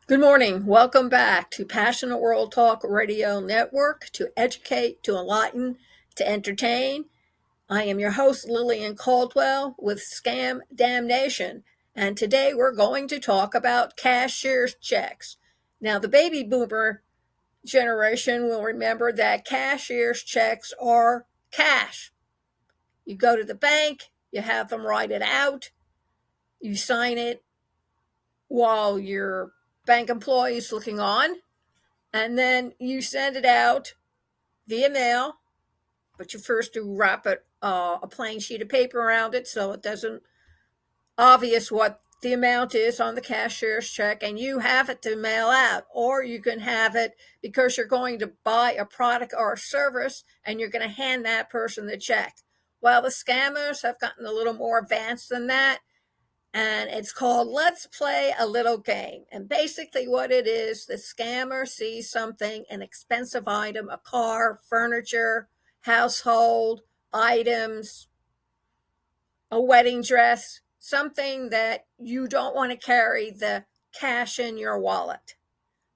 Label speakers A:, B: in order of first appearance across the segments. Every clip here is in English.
A: Good morning. Welcome back to Passionate World Talk Radio Network to educate, to enlighten, to entertain. I am your host, Lillian Cauldwell with Scam Damnation. And today we're going to talk about cashier's checks. Now, the baby boomer generation will remember that cashier's checks are cash. You go to the bank, you have them write it out, you sign it while your bank employee is looking on, and then you send it out via mail, but you first do wrap it a plain sheet of paper around it so it doesn't obvious what the amount is on the cashier's check, and you have it to mail out. Or you can have it because you're going to buy a product or a service and you're going to hand that person the check. Well, the scammers have gotten a little more advanced than that, and it's called Let's Play a Little Game. And basically what it is, the scammer sees something, an expensive item, a car, furniture, household items, a wedding dress, something that you don't want to carry the cash in your wallet.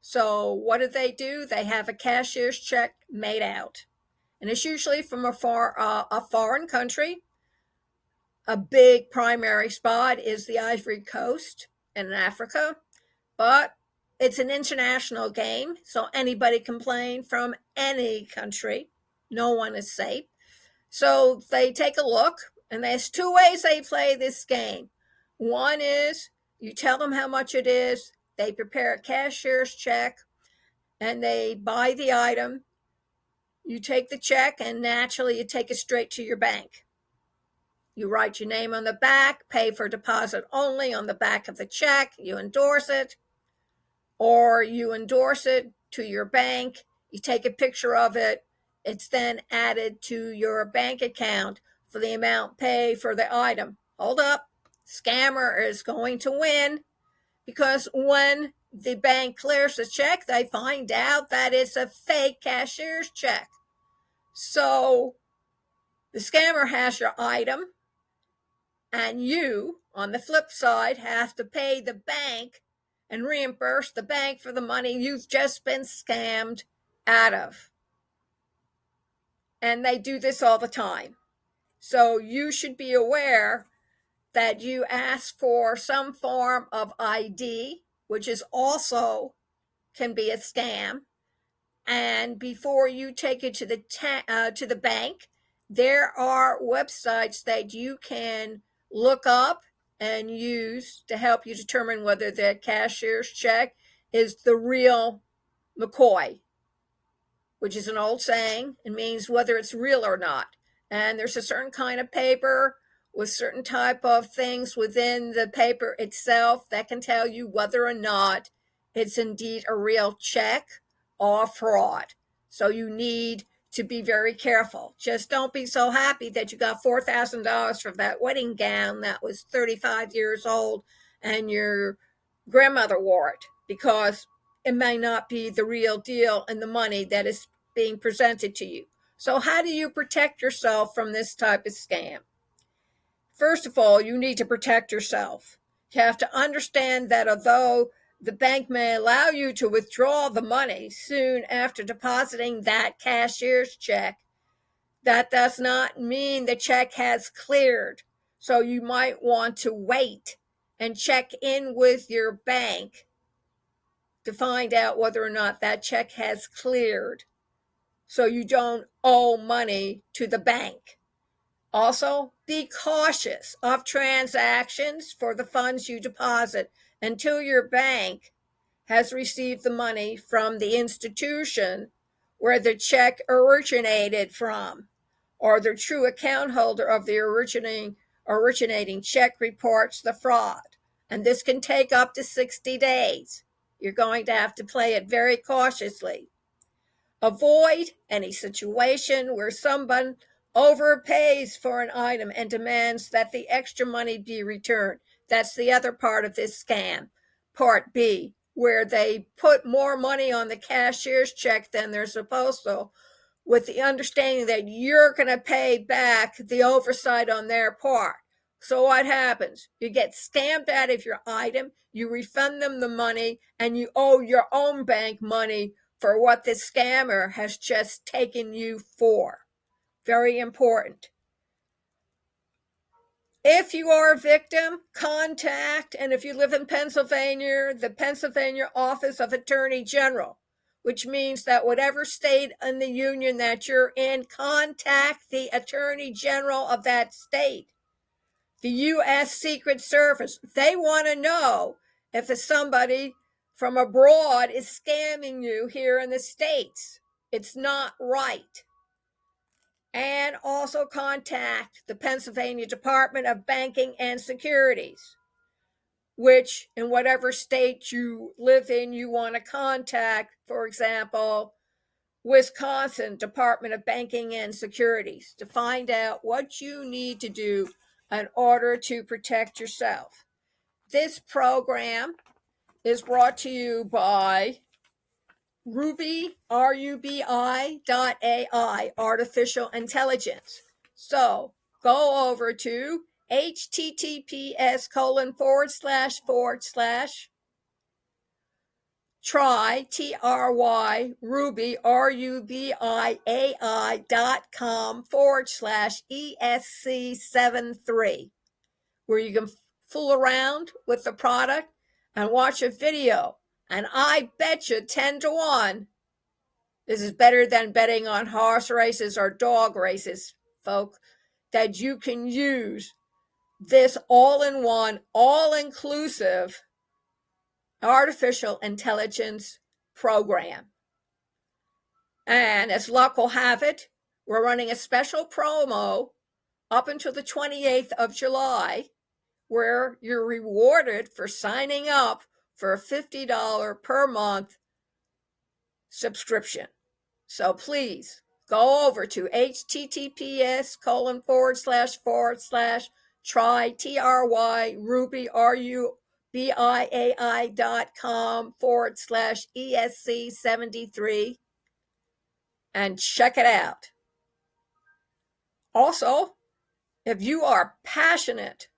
A: So what do? They have a cashier's check made out. And it's usually from a foreign country. A big primary spot is the Ivory Coast in Africa, but it's an international game, so anybody can play from any country. No one is safe. So they take a look, and there's two ways they play this game. One is you tell them how much it is, they prepare a cashier's check, and they buy the item. You take the check, and naturally you take it straight to your bank. You write your name on the back, pay for deposit only on the back of the check, you endorse it, or you endorse it to your bank, you take a picture of it, it's then added to your bank account for the amount paid for the item. Hold up, scammer is going to win, because when the bank clears the check, they find out that it's a fake cashier's check. So the scammer has your item, and you, on the flip side, have to pay the bank and reimburse the bank for the money you've just been scammed out of. And they do this all the time. So you should be aware that you ask for some form of ID, which is also can be a scam. And before you take it to the bank, there are websites that you can look up and use to help you determine whether the cashier's check is the real McCoy, which is an old saying. It means whether it's real or not. And there's a certain kind of paper with certain type of things within the paper itself that can tell you whether or not it's indeed a real check or fraud. So you need to be very careful. Just don't be so happy that you got $4,000 for that wedding gown that was 35 years old and your grandmother wore it, because it may not be the real deal and the money that is being presented to you. So how do you protect yourself from this type of scam? First of all, you need to protect yourself. You have to understand that although the bank may allow you to withdraw the money soon after depositing that cashier's check, that does not mean the check has cleared. So you might want to wait and check in with your bank to find out whether or not that check has cleared, so you don't owe money to the bank. Also, be cautious of transactions for the funds you deposit until your bank has received the money from the institution where the check originated from, or the true account holder of the originating check reports the fraud. And this can take up to 60 days. You're going to have to play it very cautiously. Avoid any situation where someone overpays for an item and demands that the extra money be returned. That's the other part of this scam. Part B, where they put more money on the cashier's check than they're supposed to, with the understanding that you're going to pay back the oversight on their part. So what happens? You get scammed out of your item, you refund them the money, and you owe your own bank money for what the scammer has just taken you for. Very important. If you are a victim, contact, and if you live in Pennsylvania, the Pennsylvania Office of Attorney General, which means that whatever state in the union that you're in, contact the Attorney General of that state. The U.S. Secret Service, they want to know if somebody from abroad is scamming you here in the States. It's not right. And also contact the Pennsylvania Department of Banking and Securities, which in whatever state you live in, you want to contact, for example, Wisconsin Department of Banking and Securities, to find out what you need to do in order to protect yourself. This program is brought to you by Ruby, RUBI.ai, Artificial Intelligence. So go over to https:// try, TRY, Ruby, RUBIAI.com /ESC73, where you can fool around with the product and watch a video. And I bet you 10 to 1, this is better than betting on horse races or dog races, folks, that you can use this all-in-one, all-inclusive artificial intelligence program. And as luck will have it, we're running a special promo up until the 28th of July, where you're rewarded for signing up for a $50 per month subscription. So please go over to https:// try, TRY, Ruby, RUBIAI.com /ESC73 and check it out. Also, if you are passionate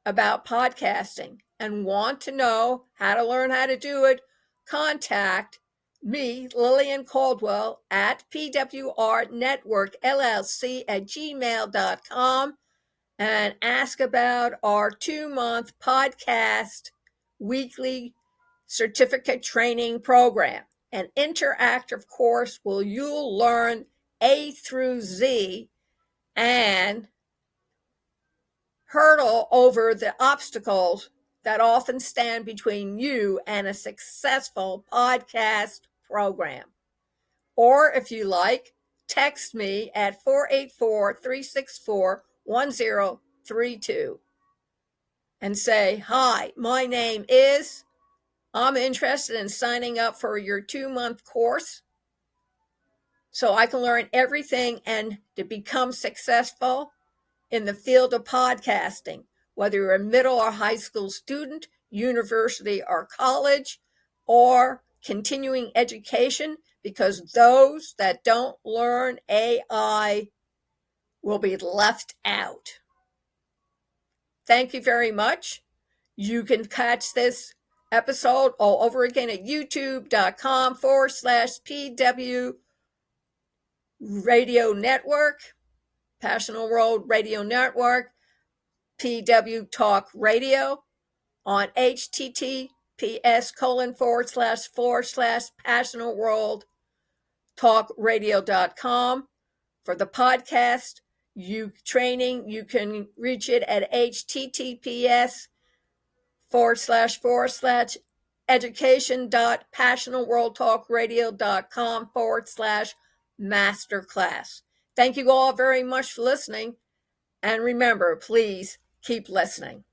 A: about podcasting and want to know how to learn how to do it, contact me, Lillian Cauldwell, at pwrnetworkllc@gmail.com and ask about our 2-month podcast weekly certificate training program. An interactive course where you'll learn A through Z and hurdle over the obstacles that often stand between you and a successful podcast program. Or if you like, text me at 484-364-1032 and say, "Hi, my name is, I'm interested in signing up for your 2-month course so I can learn everything and to become successful in the field of podcasting, whether you're a middle or high school student, university or college, or continuing education, because those that don't learn AI will be left out." Thank you very much. You can catch this episode all over again at youtube.com /PW Radio Network, Passional World Radio Network, PW Talk Radio, on https:// passionalworldtalkradio.com. For the podcast training, you can reach it at https:// education.passionalworldtalkradio.com /masterclass. Thank you all very much for listening. And remember, please keep listening.